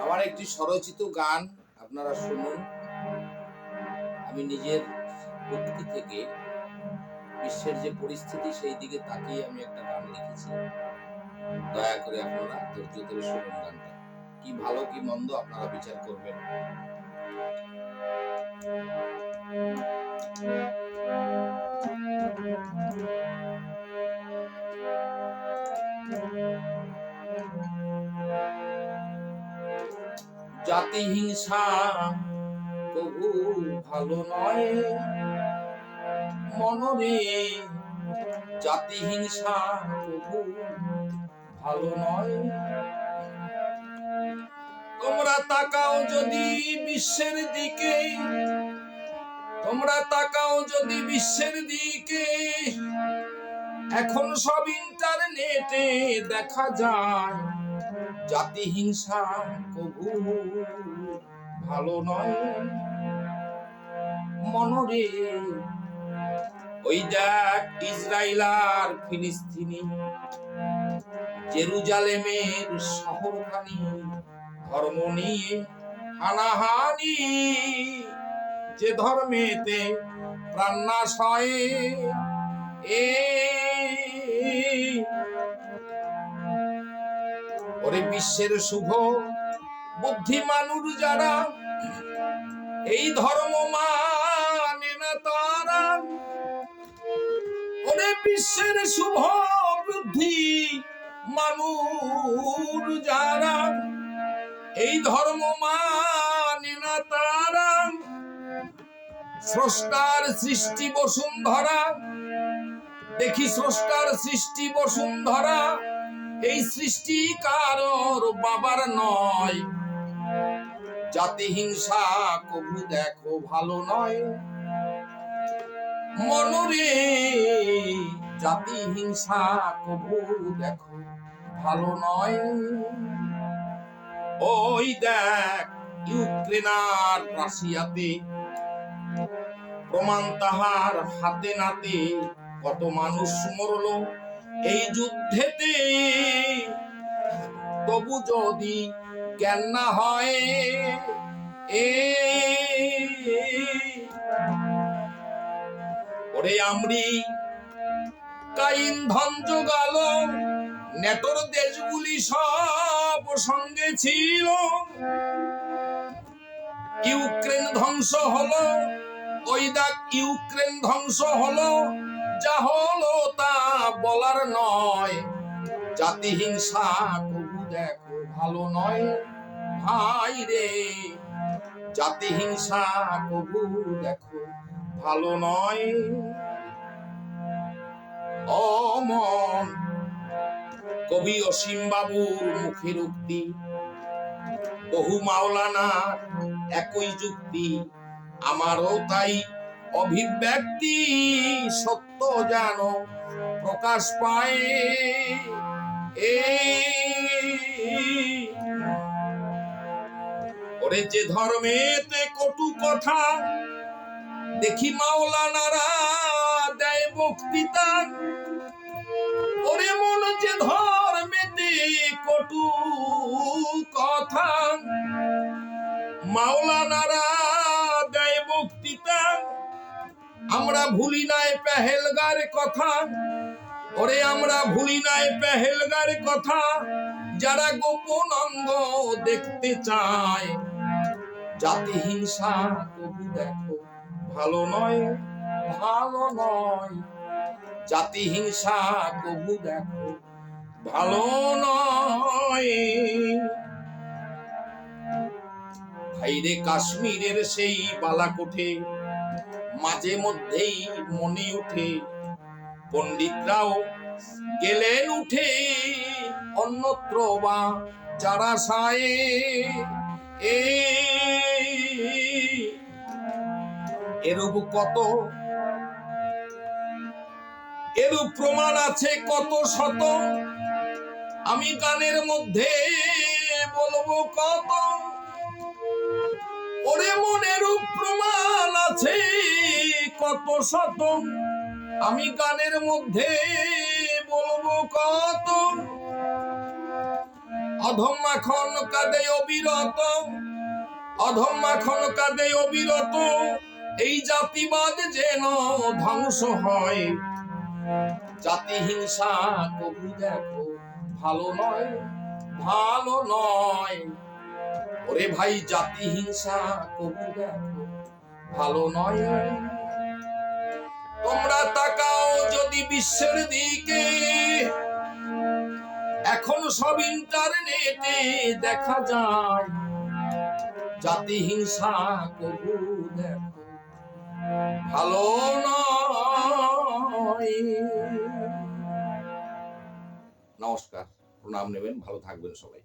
আমার একটি স্বরচিত গান আপনারা শুনুন। আমি নিজের উক্তি থেকে বিশ্বের যে পরিস্থিতি সেই দিকে তাকিয়ে আমি একটা গান লিখেছি। দয়া করে আপনারা ধৈর্য ধরে শুনুন গানটা। কি ভালো কি মন্দ আপনারা বিচার করবেন। জাতি হিংসা কবু ভালো নয় মনরে, জাতি হিংসা কবু ভালো নয়। তোমরা তাকাও যদি বিশ্বের দিকে, তোমরা তাকাও যদি বিশ্বের দিকে, এখন সব ইন্টারনেটে দেখা যায় জাতি হিংসা কবু ভালো নয় মনরে। ওই দেখ ইসরায়েল আর ফিলিস্তিনি, জেরুজালেমের শহরখানি, ধর্ম নিয়ে হানাহানি, যে ধর্মেতে প্রাণনাশ হয়। ওরে বিশ্বের শুভ বুদ্ধিমানুর যারা, এই ধর্ম মানে না তারা। ওরে বিশ্বের শুভ বুদ্ধি মানুষ যারা, এই ধর্ম মানে না তারা। স্রষ্টার সৃষ্টি বসুন্ধরা, দেখি স্রষ্টার সৃষ্টি বসুন্ধরা, এই সৃষ্টি কারোর বাবার নয়। জাতি হিংসা কবু দেখো ভালো নয় মনরে, জাতি হিংসা কবু দেখো ভালো নয়। ওই দেখ ইউক্রেন আর রাশিয়াতে, প্রমাণ তাহার হাতে নাতে, কত মানুষ মরল এই যুদ্ধেতে। তবু যদি জ্ঞান না হয়, ওরে আমেরিকা ইন্ধন জোগাল, নেটোর দেশগুলি সব সঙ্গে ছিল। ইউক্রেন ধ্বংস হলো, ওই দেখ ইউক্রেন ধ্বংস হলো, যা হলো তা বলার নয়। জাতি হিংসা কবু দেখো ভালো নয় ভাই রে, জাতি হিংসা কবু দেখো ভালো নয়। ও মন, কবি অসীম বাবুর মুখের উক্তি, বহু মাওলানার একই যুক্তি, আমারও তাই অভিব্যক্তি। সত্য যেন প্রকাশ পায়, ওরে যে ধর্মেতে কটু কথা, দেখি মাওলানারা দেয় বক্তৃতা। ওরে মন যে ধর্মেতে কটু কথা, মাওলানারা দেয় বক্তৃতা। আমরা ভুলি নাই পেহেলগার কথা, ওরে আমরা ভুলি নাই পেহেলগার কথা, যারা গোপন অঙ্গ দেখতে চায়। জাতি হিংসা কবু দেখো ভালো নয়, ভালো নয়। জাতি হিংসা কবু দেখো ভালো নয়। ভাইরে কাশ্মীরের সেই বালাকোটে, মাঝে মধ্যেই মনে উঠে, পণ্ডিতরাও গেলেন উঠে অন্যত্র বা যারা সায়ে। এরূপ কত, এরূপ প্রমাণ আছে কত শত, আমি গানের মধ্যে বলবো কত। ওরে মনের প্রমাণ আছে কত শত, আমি গানের মধ্যে বলবো কত, অধম মাখন কাঁদে অবিরত, অধম মাখন কাঁদে অবিরত, এই জাতিবাদ যেন ধ্বংস হয়। জাতি হিংসা কবু দেখো ভালো নয়, ভালো নয়। ওরে ভাই জাতি হিংসা কবু দেখো ভালো নয়। তোমরা তাকাও যদি বিশ্বের দিকে, এখন সব ইন্টারনেটে দেখা যায়। জাতি হিংসা কবু দেখো ভালো নয়। নমস্কার, প্রণাম নেবেন, ভালো থাকবেন সবাই।